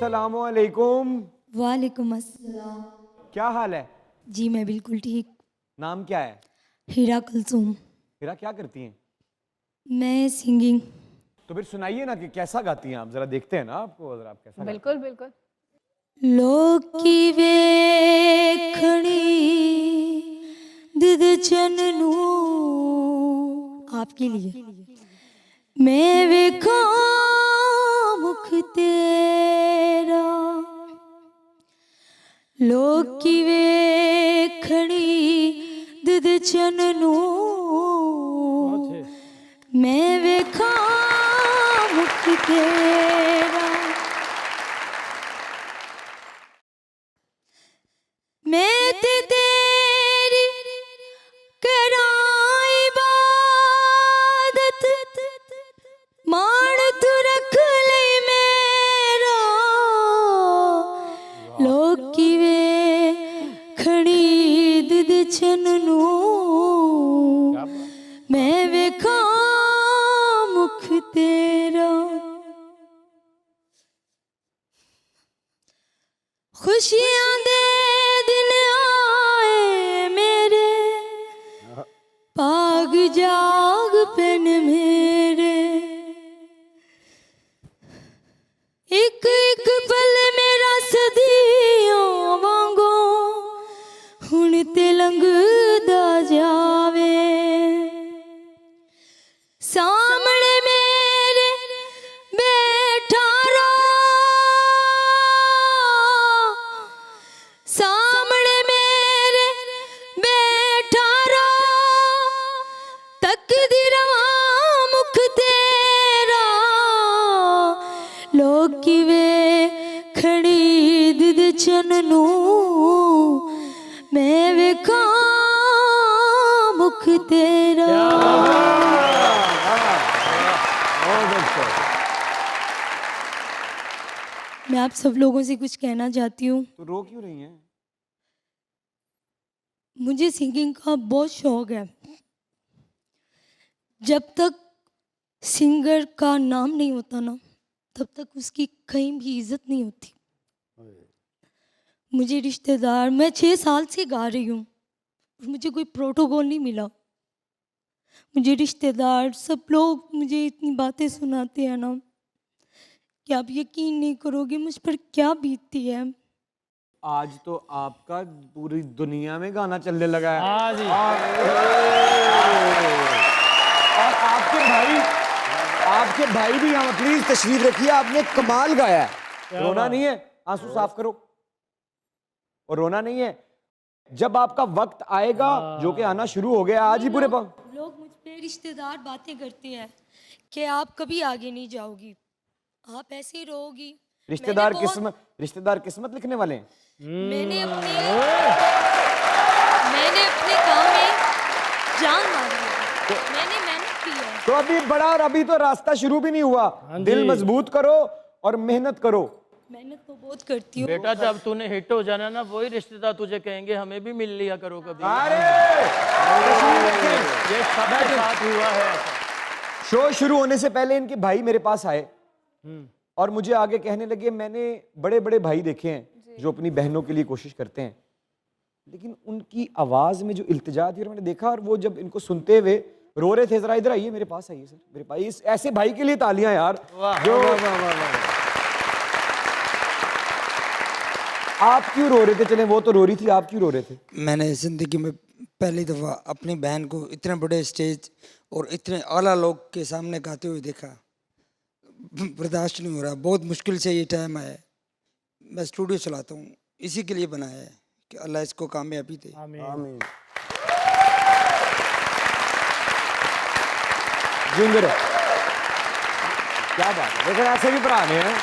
अस्सलामुअलैकुम। वालेकुम अस्सलाम। क्या हाल है? जी मैं बिल्कुल ठीक। नाम क्या है? हीरा कुलसूम। हीरा, क्या करती हैं? मैं सिंगिंग। तो फिर सुनाइए ना कि कैसा गाती हैं आप, जरा देखते हैं ना आपको, जरा आप कैसा बिल्कुल बिल्कुल। लोकी वेखणी दिद चननू आपके लिए। मैं वेखा मुख तेरा, लोकी वेखणी दिद चननू मैं वेखा मुख तेरा। मैं ते तेरी कराई इबादत, मान तू रख ले मेरा। लोकी वे खड़ी दिद चननू मैं वेखा मुख तेरा। खुशियां दे दिन आए मेरे, पाग जाग पेन मेरे। एक एक पल मेरा सदियों वांगो हुण ते लंघदा जावे। सामने मेरे बैठा रो, सामने मेरे बैठा रो, तकदीरवा मुख तेरा। लोकी वे खड़ी दिद चननू मैं वेखा मुख तेरा। मैं आप सब लोगों से कुछ कहना चाहती हूँ। तो रो क्यों रही हैं? मुझे सिंगिंग का बहुत शौक है। जब तक सिंगर का नाम नहीं होता ना, तब तक उसकी कहीं भी इज्जत नहीं होती। मुझे रिश्तेदार, मैं 6 साल से गा रही हूँ और मुझे कोई प्रोटोकॉल नहीं मिला। मुझे रिश्तेदार सब लोग मुझे इतनी बातें सुनाते हैं ना कि आप यकीन नहीं करोगे मुझ पर क्या बीतती है। आज तो आपका पूरी दुनिया में गाना चलने लगा है। हाँ जी। और आपके भाई भी यहाँ, प्लीज तशरीफ रखिए। आपने कमाल गाया है। रोना नहीं है, आंसू साफ करो। और रोना नहीं है, जब आपका वक्त आएगा, जो कि आना शुरू हो गया आज ही पूरे लोग मुझ पे रिश्तेदार बातें करते हैं कि आप कभी आगे नहीं जाओगी, आप ऐसे ही रहोगी। रिश्तेदार किस्मत लिखने वाले हैं। मैंने अपने काम में जान मारी है, मैंने मेहनत की है। तो अभी बड़ा, और अभी तो रास्ता शुरू भी नहीं हुआ। दिल मजबूत करो और मेहनत करो। मेहनत तो बहुत करती हूँ बेटा, जब तूने हिट हो जाना ना, वही रिश्तेदार तुझे कहेंगे हमें भी मिल लिया करो कभी। अरे ये सबके साथ हुआ है। शो शुरू होने से पहले इनके भाई मेरे पास आए और मुझे आगे कहने लगे, मैंने बड़े बड़े भाई देखे हैं जो अपनी बहनों के लिए कोशिश करते हैं, लेकिन उनकी आवाज में जो इल्तिजा थी, और मैंने देखा, और वो जब इनको सुनते हुए रो रहे थे। जरा इधर आइए, मेरे पास आइए सर, मेरे पास। ऐसे भाई के लिए तालियां यार। जो आप क्यों रो रहे थे? चले, वो तो रो रही थी, आप क्यों रो रहे थे? मैंने ज़िंदगी में पहली दफ़ा अपनी बहन को इतने बड़े स्टेज और इतने आला लोग के सामने गाते हुए देखा। बर्दाश्त नहीं हो रहा, बहुत मुश्किल से ये टाइम आया। मैं स्टूडियो चलाता हूँ, इसी के लिए बनाया है कि अल्लाह इसको कामयाबी दे। आमीन। जिंदर, क्या बात है। लेकिन ऐसे भी पढ़ाने हैं।